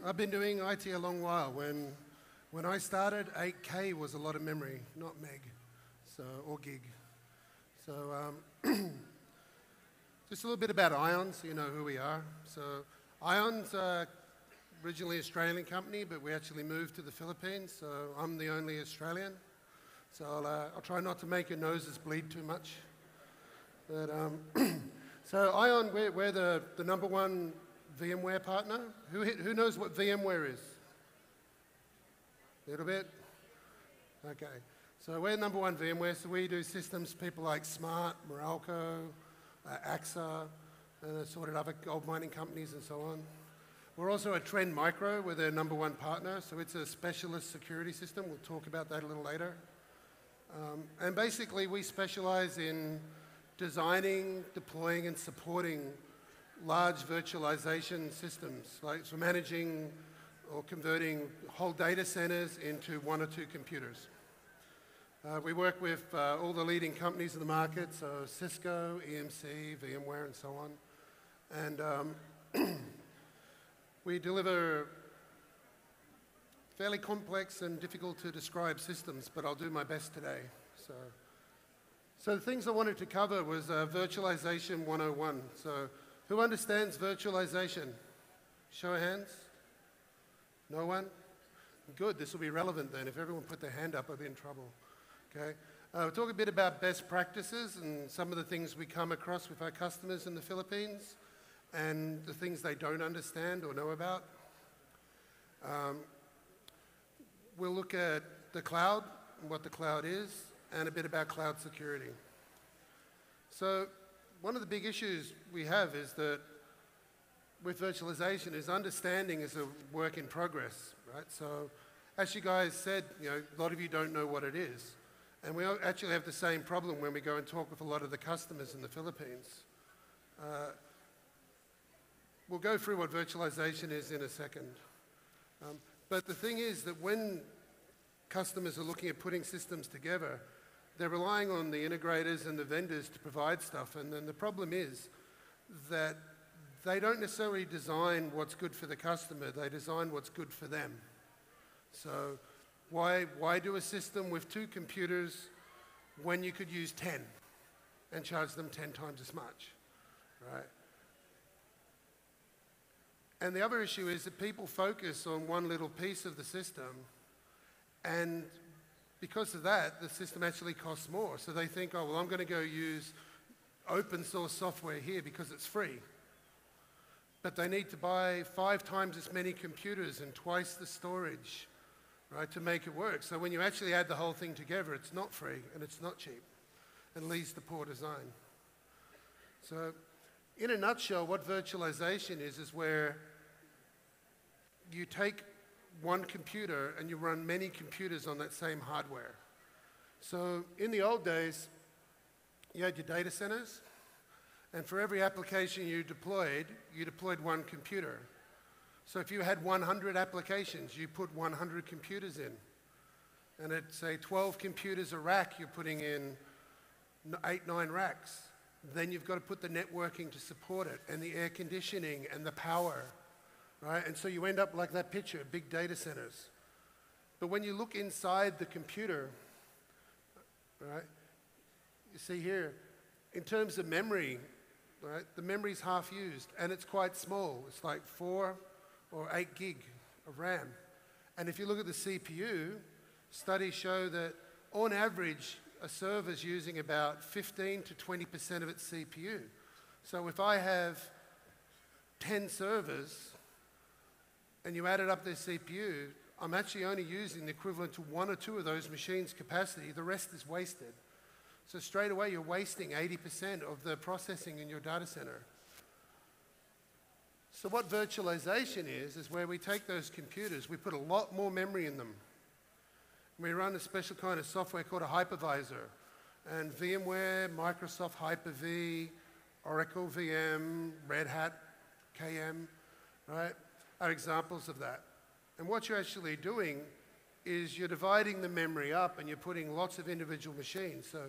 I've been doing IT a long while. When I started, 8K was a lot of memory, not meg, or gig. So just a little bit about Ion, so you know who we are. So Ion's originally an Australian company, but we actually moved to the Philippines, so I'm the only Australian. So I'll try not to make your noses bleed too much. But so Ion, we're the number one VMware partner. Who knows what VMware is? A little bit? Okay. So we're number one VMware, so we do systems, people like Smart, Meralco, AXA, and assorted other gold mining companies and so on. We're also a Trend Micro, we're their number one partner, so it's a specialist security system. We'll talk about that a little later. And basically, we specialize in designing, deploying, and supporting large virtualization systems, like for managing or converting whole data centers into one or two computers. We work with all the leading companies in the market, so Cisco, EMC, VMware, and so on. And we deliver fairly complex and difficult to describe systems, but I'll do my best today. So the things I wanted to cover was Virtualization 101. So who understands virtualization? Show of hands. No one? Good, this will be relevant then. If everyone put their hand up, I'll be in trouble. Okay. We'll talk a bit about best practices and some of the things we come across with our customers in the Philippines and the things they don't understand or know about. We'll look at the cloud and what the cloud is and a bit about cloud security. So one of the big issues we have is that with virtualization is understanding is a work in progress, right? So as you guys said, a lot of you don't know what it is. And we actually have the same problem when we go and talk with a lot of the customers in the Philippines. We'll go through what virtualization is in a second. But the thing is that when customers are looking at putting systems together, they're relying on the integrators and the vendors to provide stuff. And then the problem is that they don't necessarily design what's good for the customer, they design what's good for them. So why do a system with 2 computers when you could use 10 and charge them 10 times as much, right? And the other issue is that people focus on one little piece of the system, and because of that, the system actually costs more. So they think, oh, well, I'm going to go use open source software here because it's free. But they need to buy 5 times as many computers and twice the storage, right, to make it work. So when you actually add the whole thing together, it's not free and it's not cheap. It leads to poor design. So in a nutshell, what virtualization is where you take one computer and you run many computers on that same hardware. So in the old days, you had your data centers, and for every application you deployed 1 computer. So if you had 100 applications, you put 100 computers in. And at, say, 12 computers a rack, you're putting in 8, 9 racks. Then you've got to put the networking to support it, and the air conditioning, and the power, right? And so you end up like that picture, big data centers. But when you look inside the computer, right, you see here, in terms of memory, right, the memory's half used, and it's quite small. It's like 4 or 8 gig of RAM. And if you look at the CPU, studies show that on average, a server's using about 15 to 20% of its CPU. So if I have 10 servers and you added up their CPU, I'm actually only using the equivalent to 1 or 2 of those machines' capacity. The rest is wasted. So straight away, you're wasting 80% of the processing in your data center. So what virtualization is where we take those computers, we put a lot more memory in them. We run a special kind of software called a hypervisor. And VMware, Microsoft Hyper-V, Oracle VM, Red Hat KM, right, are examples of that. And what you're actually doing is you're dividing the memory up and you're putting lots of individual machines. So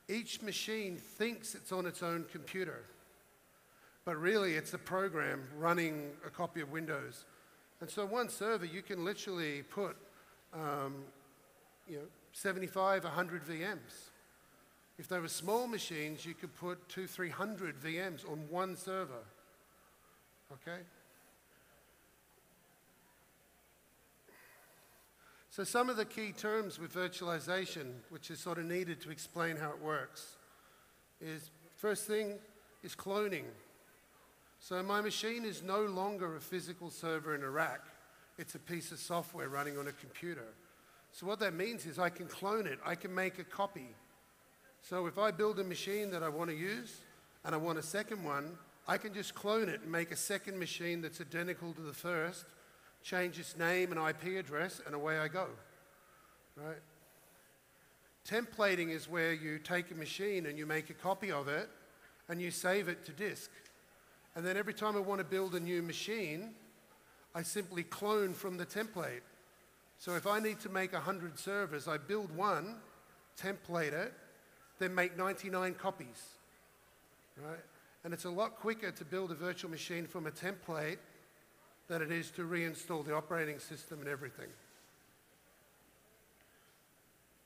each machine thinks it's on its own computer, but really it's a program running a copy of Windows. And so one server, you can literally put 75, 100 VMs. If they were small machines, you could put 200-300 VMs on one server. Okay? So some of the key terms with virtualization, which is sort of needed to explain how it works, is first thing is cloning. So my machine is no longer a physical server in a rack. It's a piece of software running on a computer. So what that means is I can clone it. I can make a copy. So if I build a machine that I want to use and I want a second one, I can just clone it and make a second machine that's identical to the first, change its name and IP address, and away I go, right? Templating is where you take a machine and you make a copy of it and you save it to disk. And then every time I want to build a new machine, I simply clone from the template. So if I need to make 100 servers, I build one, template it, then make 99 copies, right? And it's a lot quicker to build a virtual machine from a template than it is to reinstall the operating system and everything.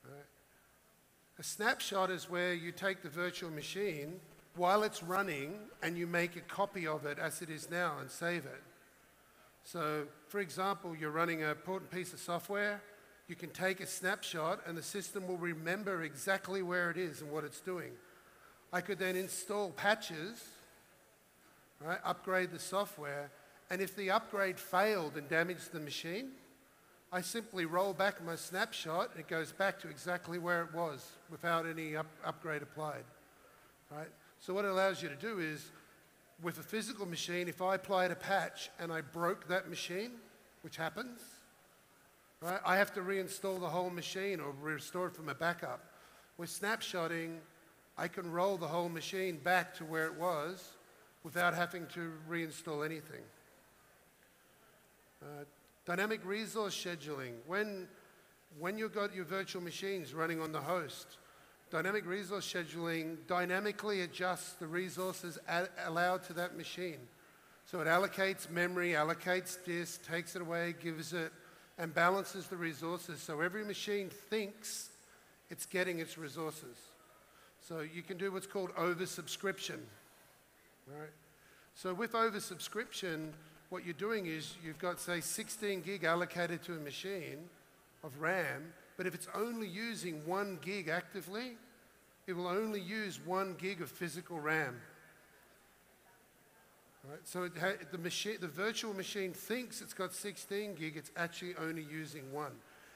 Right. A snapshot is where you take the virtual machine while it's running and you make a copy of it as it is now and save it. So, for example, you're running an important piece of software, you can take a snapshot and the system will remember exactly where it is and what it's doing. I could then install patches, right, upgrade the software, and if the upgrade failed and damaged the machine, I simply roll back my snapshot and it goes back to exactly where it was without any upgrade applied, right? So what it allows you to do is, with a physical machine, if I applied a patch and I broke that machine, which happens, right, I have to reinstall the whole machine or restore it from a backup. With snapshotting, I can roll the whole machine back to where it was without having to reinstall anything. Dynamic resource scheduling. When you've got your virtual machines running on the host, dynamic resource scheduling dynamically adjusts the resources allowed to that machine. So it allocates memory, allocates disk, takes it away, gives it, and balances the resources. So every machine thinks it's getting its resources. So you can do what's called oversubscription, right? So with oversubscription, what you're doing is you've got, say, 16 gig allocated to a machine of RAM, but if it's only using 1 gig actively, it will only use 1 gig of physical RAM. Right? So the virtual machine thinks it's got 16 gig, it's actually only using 1.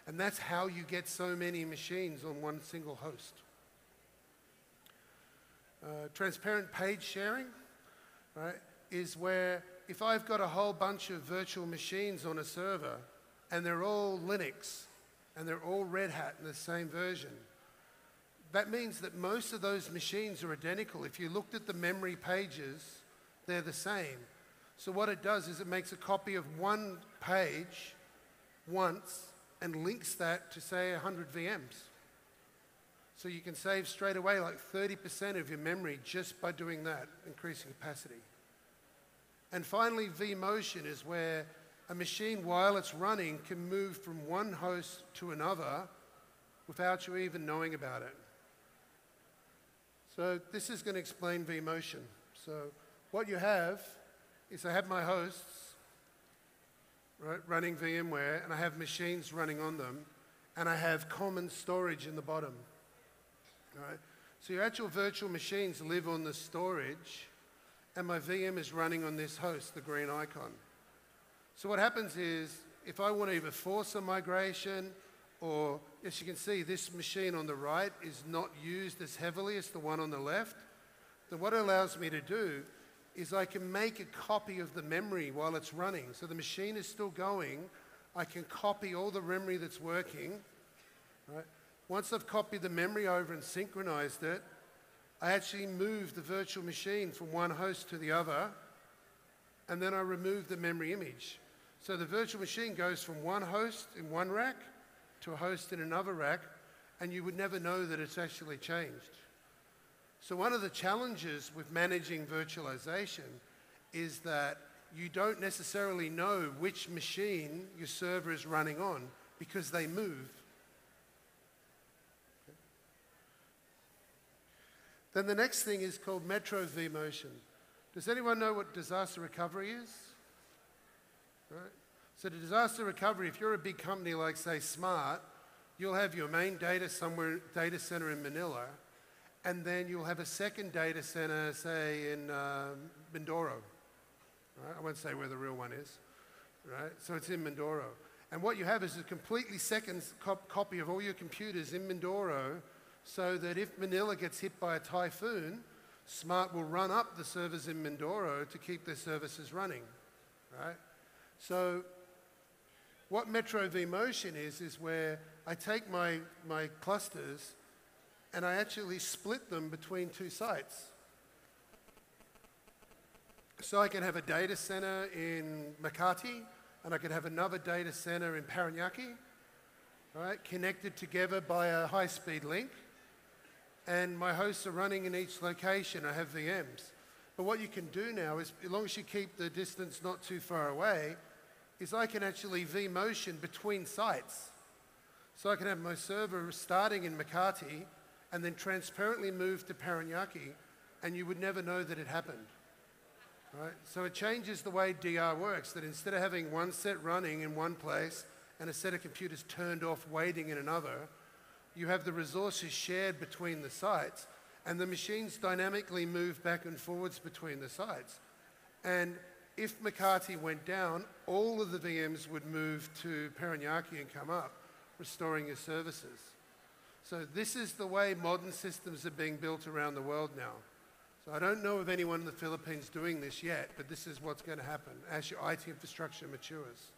And that's how you get so many machines on one single host. Transparent page sharing, right, is where if I've got a whole bunch of virtual machines on a server and they're all Linux and they're all Red Hat in the same version, that means that most of those machines are identical. If you looked at the memory pages, they're the same. So what it does is it makes a copy of one page once and links that to, say, 100 VMs. So you can save straight away like 30% of your memory just by doing that, increasing capacity. And finally, vMotion is where a machine, while it's running, can move from one host to another without you even knowing about it. So this is going to explain vMotion. So what you have is I have my hosts, right, running VMware, and I have machines running on them, and I have common storage in the bottom. Right? So your actual virtual machines live on the storage, and my VM is running on this host, the green icon. So what happens is, if I want to either force a migration, or as you can see, this machine on the right is not used as heavily as the one on the left, then what it allows me to do is I can make a copy of the memory while it's running. So the machine is still going, I can copy all the memory that's working, right? Once I've copied the memory over and synchronized it, I actually move the virtual machine from one host to the other, and then I remove the memory image. So the virtual machine goes from one host in one rack to a host in another rack, and you would never know that it's actually changed. So one of the challenges with managing virtualization is that you don't necessarily know which machine your server is running on because they move. Then the next thing is called Metro vMotion. Does anyone know what disaster recovery is? Right? So the disaster recovery, if you're a big company like, say, Smart, you'll have your main data center in Manila, and then you'll have a second data center, say, in Mindoro. Right? I won't say where the real one is. Right? So it's in Mindoro. And what you have is a completely second copy of all your computers in Mindoro, so that if Manila gets hit by a typhoon, Smart will run up the servers in Mindoro to keep their services running. Right? So what Metro vMotion is where I take my clusters and I actually split them between two sites. So I can have a data center in Makati, and I could have another data center in Paranaque, right, connected together by a high-speed link. And my hosts are running in each location. I have VMs. But what you can do now is, as long as you keep the distance not too far away, is I can actually vMotion between sites. So I can have my server starting in Makati and then transparently move to Paranaque, and you would never know that it happened. Right? So it changes the way DR works, that instead of having one set running in one place and a set of computers turned off waiting in another, you have the resources shared between the sites, and the machines dynamically move back and forwards between the sites. And if Makati went down, all of the VMs would move to Paranaque and come up, restoring your services. So this is the way modern systems are being built around the world now. So I don't know of anyone in the Philippines doing this yet, but this is what's going to happen as your IT infrastructure matures.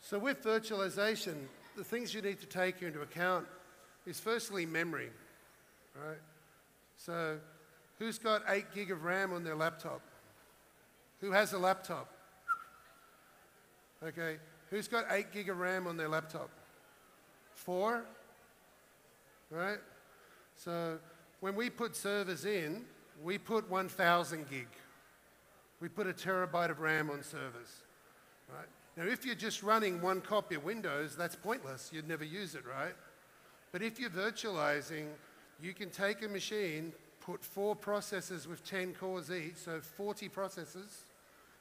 So with virtualization, the things you need to take into account is firstly memory, right? So who's got 8 gig of RAM on their laptop? Who has a laptop? Okay, who's got 8 gig of RAM on their laptop? 4? Right? So when we put servers in, we put 1,000 gig. We put a terabyte of RAM on servers, right? Now, if you're just running one copy of Windows, that's pointless. You'd never use it, right? But if you're virtualizing, you can take a machine, put 4 processors with 10 cores each, so 40 processors,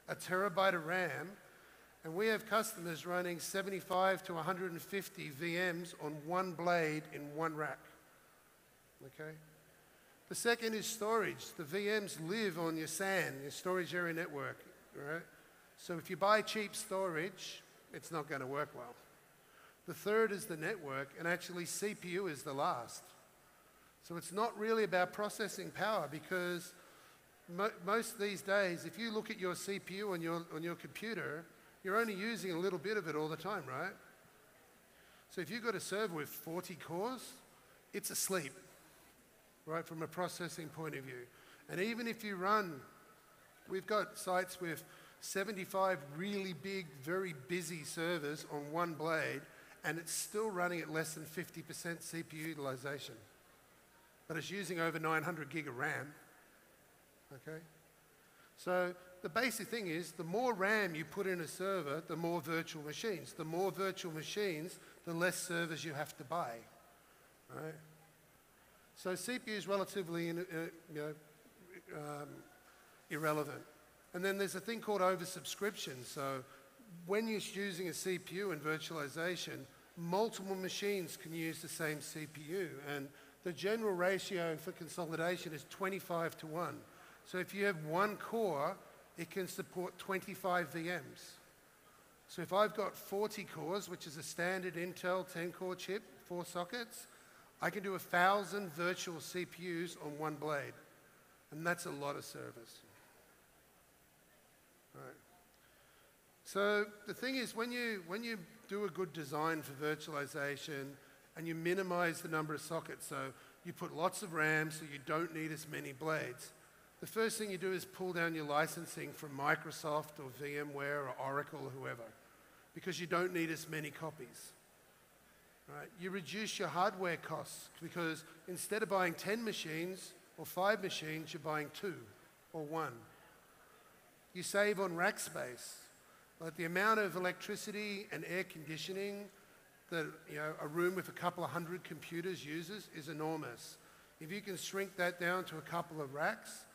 a terabyte of RAM, and we have customers running 75 to 150 VMs on one blade in one rack, okay? The second is storage. The VMs live on your SAN, your storage area network, right? So if you buy cheap storage, it's not going to work well. The third is the network, and actually CPU is the last. So it's not really about processing power, because most these days, if you look at your CPU on your computer, you're only using a little bit of it all the time, right? So if you've got a server with 40 cores, it's asleep, right, from a processing point of view. And even if you run, we've got sites with 75 really big, very busy servers on one blade, and it's still running at less than 50% CPU utilization. But it's using over 900 gig of RAM, okay? So the basic thing is, the more RAM you put in a server, the more virtual machines. The more virtual machines, the less servers you have to buy, right? So CPU is relatively irrelevant. And then there's a thing called oversubscription. So when you're using a CPU in virtualization, multiple machines can use the same CPU. And the general ratio for consolidation is 25 to 1. So if you have one core, it can support 25 VMs. So if I've got 40 cores, which is a standard Intel 10-core chip, 4 sockets, I can do 1,000 virtual CPUs on one blade. And that's a lot of servers. Right. So the thing is, when you do a good design for virtualization and you minimize the number of sockets, so you put lots of RAM so you don't need as many blades, the first thing you do is pull down your licensing from Microsoft or VMware or Oracle or whoever, because you don't need as many copies. Right? You reduce your hardware costs, because instead of buying 10 machines or 5 machines, you're buying 2 or 1. You save on rack space. Like the amount of electricity and air conditioning that a room with a couple of hundred computers uses is enormous. If you can shrink that down to a couple of racks,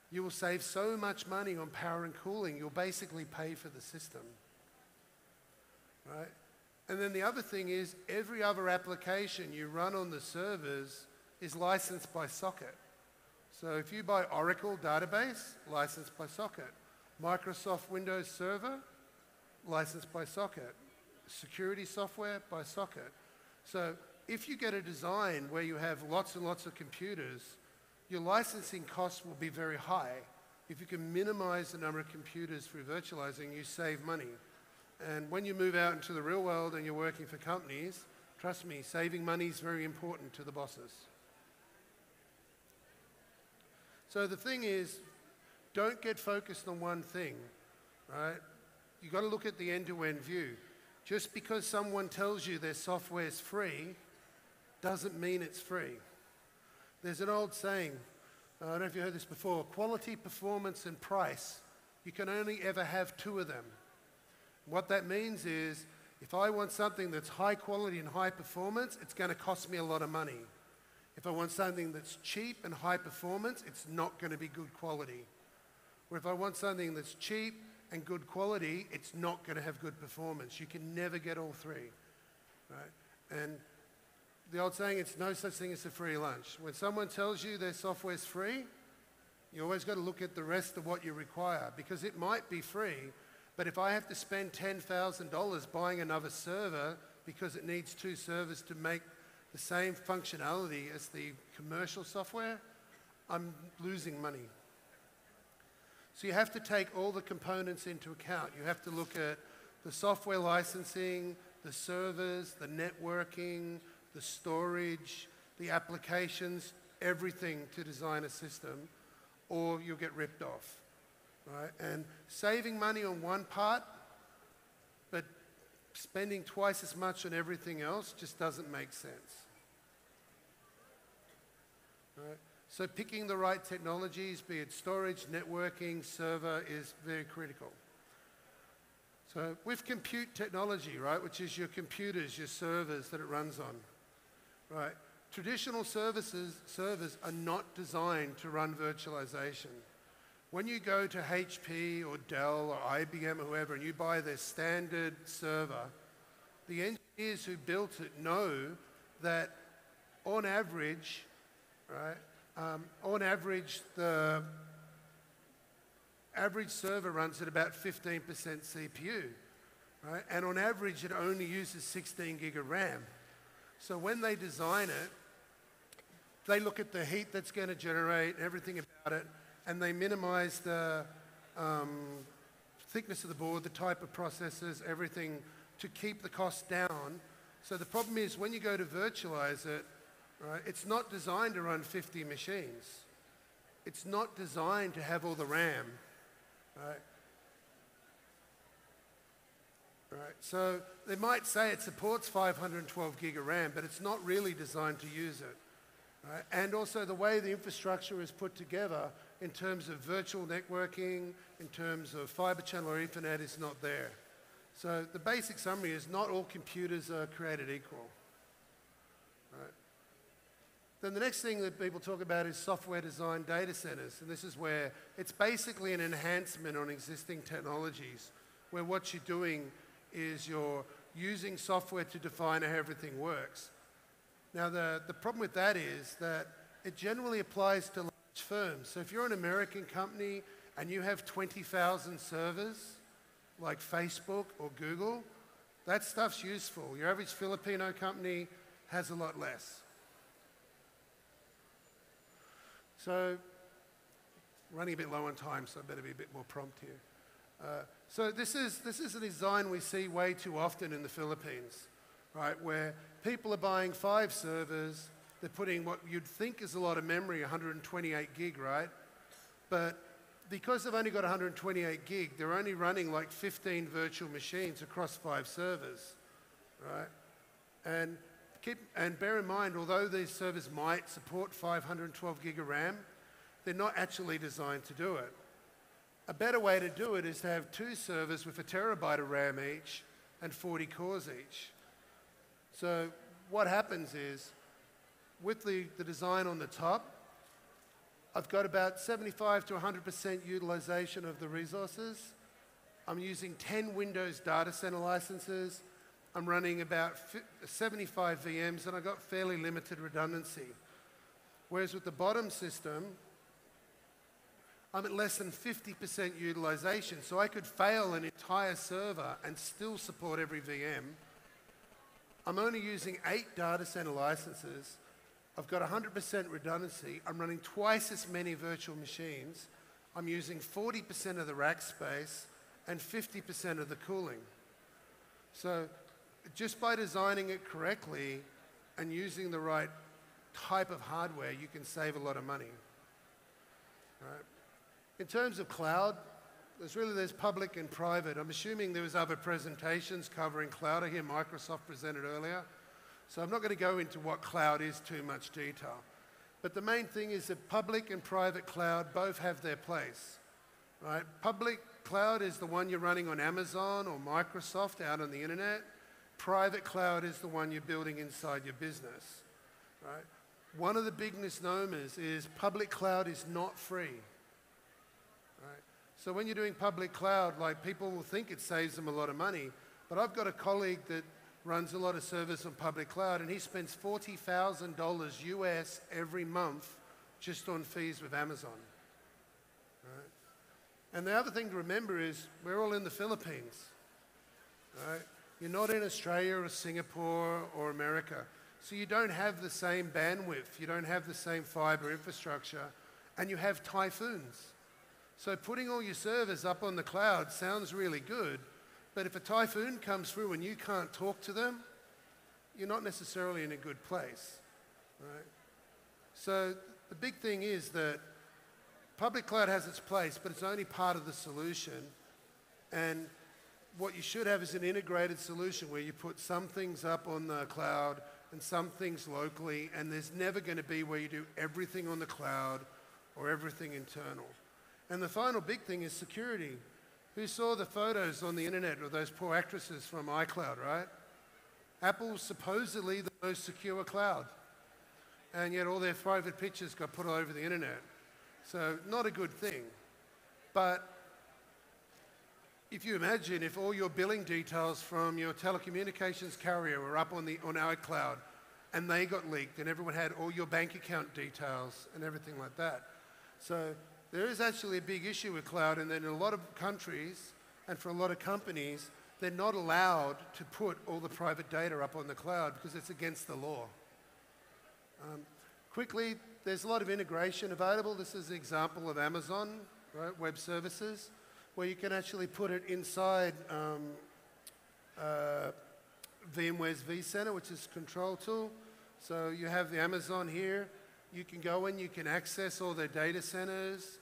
you will save so much money on power and cooling, you'll basically pay for the system, right? And then the other thing is, every other application you run on the servers is licensed by socket. So if you buy Oracle database, licensed by socket. Microsoft Windows Server, licensed by socket. Security software by socket. So if you get a design where you have lots and lots of computers, your licensing costs will be very high. If you can minimize the number of computers through virtualizing, you save money. And when you move out into the real world and you're working for companies, trust me, saving money is very important to the bosses. So the thing is, don't get focused on one thing, right? You've got to look at the end-to-end view. Just because someone tells you their software is free doesn't mean it's free. There's an old saying, I don't know if you heard this before, quality, performance, and price. You can only ever have two of them. What that means is, if I want something that's high quality and high performance, it's going to cost me a lot of money. If I want something that's cheap and high performance, it's not going to be good quality. Or if I want something that's cheap and good quality, it's not going to have good performance. You can never get all three, right? And the old saying, it's no such thing as a free lunch. When someone tells you their software's free, you always got to look at the rest of what you require, because it might be free, but if I have to spend $10,000 buying another server because it needs two servers to make the same functionality as the commercial software, I'm losing money. So you have to take all the components into account. You have to look at the software licensing, the servers, the networking, the storage, the applications, everything to design a system, or you'll get ripped off, right? And saving money on one part, but spending twice as much on everything else just doesn't make sense, right? So picking the right technologies, be it storage, networking, server, is very critical. So with compute technology, right, which is your computers, your servers that it runs on, right, traditional servers are not designed to run virtualization. When you go to HP or Dell or IBM or whoever and you buy their standard server, the engineers who built it know that on average, right, the average server runs at about 15% CPU, right? And on average, it only uses 16 gig of RAM. So when they design it, they look at the heat that's going to generate, everything about it, and they minimize the thickness of the board, the type of processors, everything to keep the cost down. So the problem is when you go to virtualize it, right, it's not designed to run 50 machines. It's not designed to have all the RAM, right? Right. So they might say it supports 512 gig of RAM, but it's not really designed to use it, right? And also the way the infrastructure is put together in terms of virtual networking, in terms of fiber channel or Ethernet is not there. So the basic summary is not all computers are created equal. Right. Then the next thing that people talk about is software-defined data centers, and this is where it's basically an enhancement on existing technologies, where what you're doing is you're using software to define how everything works. Now, the problem with that is that it generally applies to large firms. So if you're an American company and you have 20,000 servers, like Facebook or Google, that stuff's useful. Your average Filipino company has a lot less. So, running a bit low on time, so I better be a bit more prompt here. So this is a design we see way too often in the Philippines, right, where people are buying 5 servers, they're putting what you'd think is a lot of memory, 128 gig, right? But because they've only got 128 gig, they're only running like 15 virtual machines across 5 servers, right? And bear in mind, although these servers might support 512 gig of RAM, they're not actually designed to do it. A better way to do it is to have 2 servers with 1 terabyte of RAM each and 40 cores each. So what happens is, with the design on the top, I've got about 75 to 100% utilization of the resources. I'm using 10 Windows data center licenses. I'm running about 75 VMs, and I've got fairly limited redundancy. Whereas with the bottom system, I'm at less than 50% utilization, so I could fail an entire server and still support every VM. I'm only using 8 data center licenses. I've got 100% redundancy. I'm running twice as many virtual machines. I'm using 40% of the rack space and 50% of the cooling. So just by designing it correctly and using the right type of hardware, you can save a lot of money. Right? In terms of cloud, there's public and private. I'm assuming there was other presentations covering cloud. I hear Microsoft presented earlier. So I'm not going to go into what cloud is too much detail. But the main thing is that public and private cloud both have their place. Right? Public cloud is the one you're running on Amazon or Microsoft out on the internet. Private cloud is the one you're building inside your business. Right? One of the big misnomers is public cloud is not free. Right? So when you're doing public cloud, like, people will think it saves them a lot of money, but I've got a colleague that runs a lot of service on public cloud, and he spends $40,000 US every month just on fees with Amazon. Right? And the other thing to remember is we're all in the Philippines. Right? You're not in Australia or Singapore or America. So you don't have the same bandwidth, you don't have the same fiber infrastructure, and you have typhoons. So putting all your servers up on the cloud sounds really good, but if a typhoon comes through and you can't talk to them, you're not necessarily in a good place. Right? So the big thing is that public cloud has its place, but it's only part of the solution. And what you should have is an integrated solution where you put some things up on the cloud and some things locally, and there's never going to be where you do everything on the cloud or everything internal. And the final big thing is security. Who saw the photos on the internet of those poor actresses from iCloud, right? Apple's supposedly the most secure cloud, and yet all their private pictures got put all over the internet. So not a good thing. But if you imagine if all your billing details from your telecommunications carrier were up on iCloud and they got leaked and everyone had all your bank account details and everything like that. So there is actually a big issue with cloud, and then in a lot of countries and for a lot of companies, they're not allowed to put all the private data up on the cloud because it's against the law. Quickly, there's a lot of integration available. This is an example of Amazon, right, Web Services, where you can actually put it inside VMware's vCenter, which is control tool. So you have the Amazon here. You can go in, you can access all their data centers.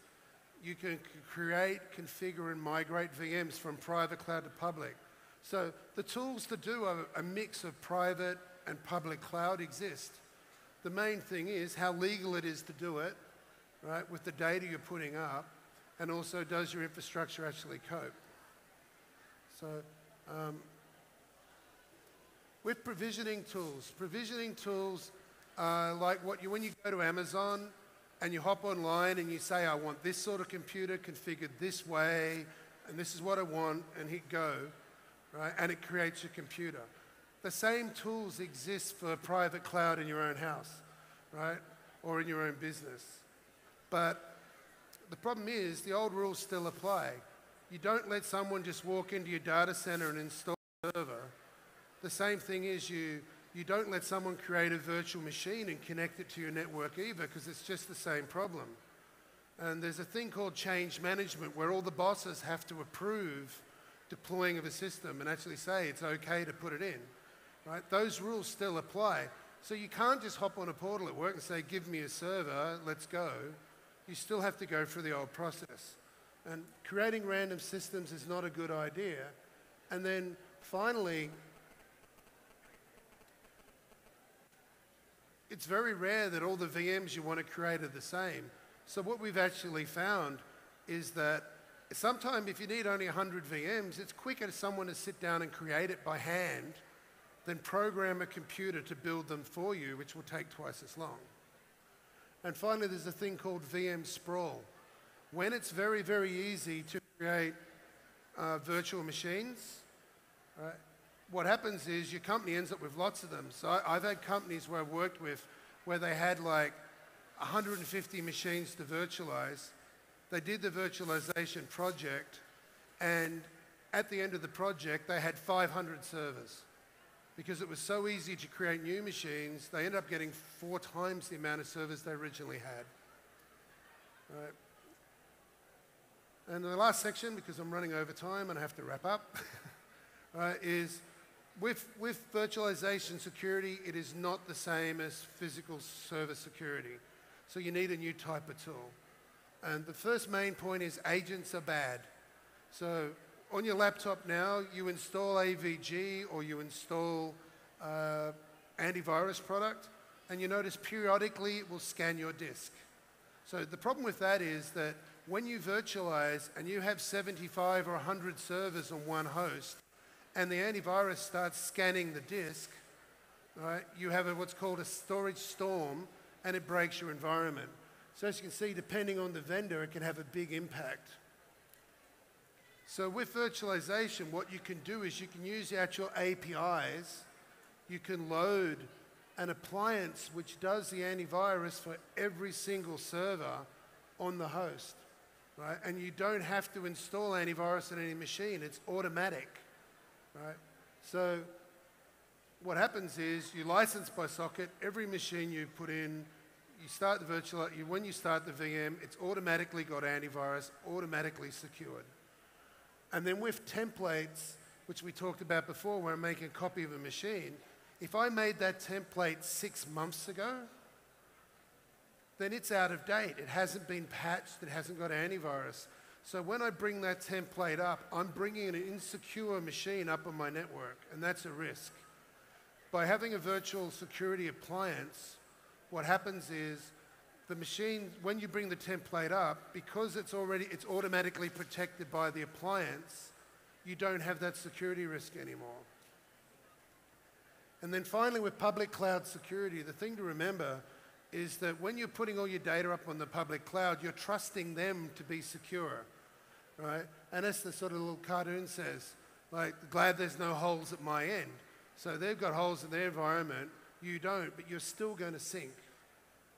You can create, configure, and migrate VMs from private cloud to public. So the tools to do a mix of private and public cloud exist. The main thing is how legal it is to do it, right, with the data you're putting up, and also does your infrastructure actually cope. So with provisioning tools like when you go to Amazon and you hop online and you say, I want this sort of computer configured this way, and this is what I want, and hit go, right? And it creates your computer. The same tools exist for private cloud in your own house, right? Or in your own business. But the problem is the old rules still apply. You don't let someone just walk into your data center and install a server. The same thing is you don't let someone create a virtual machine and connect it to your network either, because it's just the same problem. And there's a thing called change management where all the bosses have to approve deploying of a system and actually say it's okay to put it in. Right? Those rules still apply. So you can't just hop on a portal at work and say, give me a server, let's go. You still have to go through the old process. And creating random systems is not a good idea. And then finally, it's very rare that all the VMs you want to create are the same. So what we've actually found is that sometimes if you need only 100 VMs, it's quicker for someone to sit down and create it by hand than program a computer to build them for you, which will take twice as long. And finally, there's a thing called VM sprawl. When it's very, very easy to create virtual machines, what happens is your company ends up with lots of them. So I've had companies where I've worked with where they had like 150 machines to virtualize. They did the virtualization project, and at the end of the project, they had 500 servers. Because it was so easy to create new machines, they ended up getting 4 times the amount of servers they originally had. Right. And the last section, because I'm running over time and I have to wrap up, is with virtualization security, it is not the same as physical server security. So you need a new type of tool. And the first main point is agents are bad. So on your laptop now, you install AVG or you install antivirus product, and you notice periodically it will scan your disk. So the problem with that is that when you virtualize and you have 75 or 100 servers on one host, and the antivirus starts scanning the disk, right, you have what's called a storage storm, and it breaks your environment. So as you can see, depending on the vendor, it can have a big impact. So with virtualization, what you can do is you can use the actual APIs. You can load an appliance which does the antivirus for every single server on the host, right? And you don't have to install antivirus on any machine. It's automatic, right? So what happens is you license by socket. Every machine you put in, you start the when you start the VM, it's automatically got antivirus, automatically secured. And then with templates, which we talked about before, where I'm making a copy of a machine, if I made that template 6 months ago, then it's out of date. It hasn't been patched, it hasn't got antivirus. So when I bring that template up, I'm bringing an insecure machine up on my network, and that's a risk. By having a virtual security appliance, what happens is the machine, when you bring the template up, because it's automatically protected by the appliance, you don't have that security risk anymore. And then finally, with public cloud security, the thing to remember is that when you're putting all your data up on the public cloud, you're trusting them to be secure, right? And as the sort of little cartoon says, like, glad there's no holes at my end. So they've got holes in their environment, you don't, but you're still going to sync,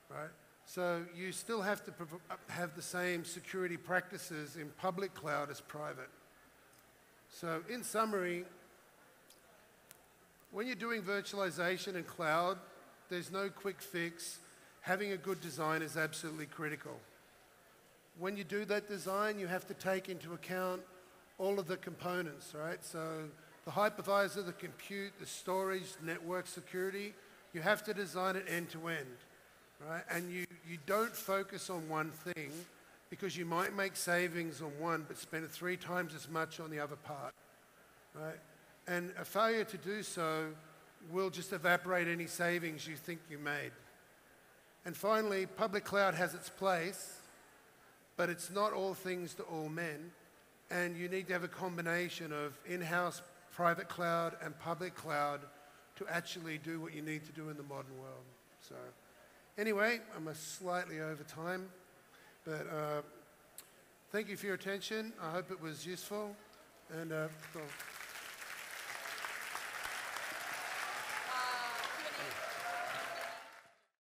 right? So you still have to have the same security practices in public cloud as private. So in summary, when you're doing virtualization and cloud, there's no quick fix. Having a good design is absolutely critical. When you do that design, you have to take into account all of the components, right? So the hypervisor, the compute, the storage, network security, you have to design it end to end, right? And you don't focus on one thing because you might make savings on one but spend 3 times as much on the other part, right? And a failure to do so will just evaporate any savings you think you made. And finally, public cloud has its place, but it's not all things to all men, and you need to have a combination of in-house private cloud and public cloud to actually do what you need to do in the modern world. So anyway, I'm slightly over time, but thank you for your attention. I hope it was useful, and well,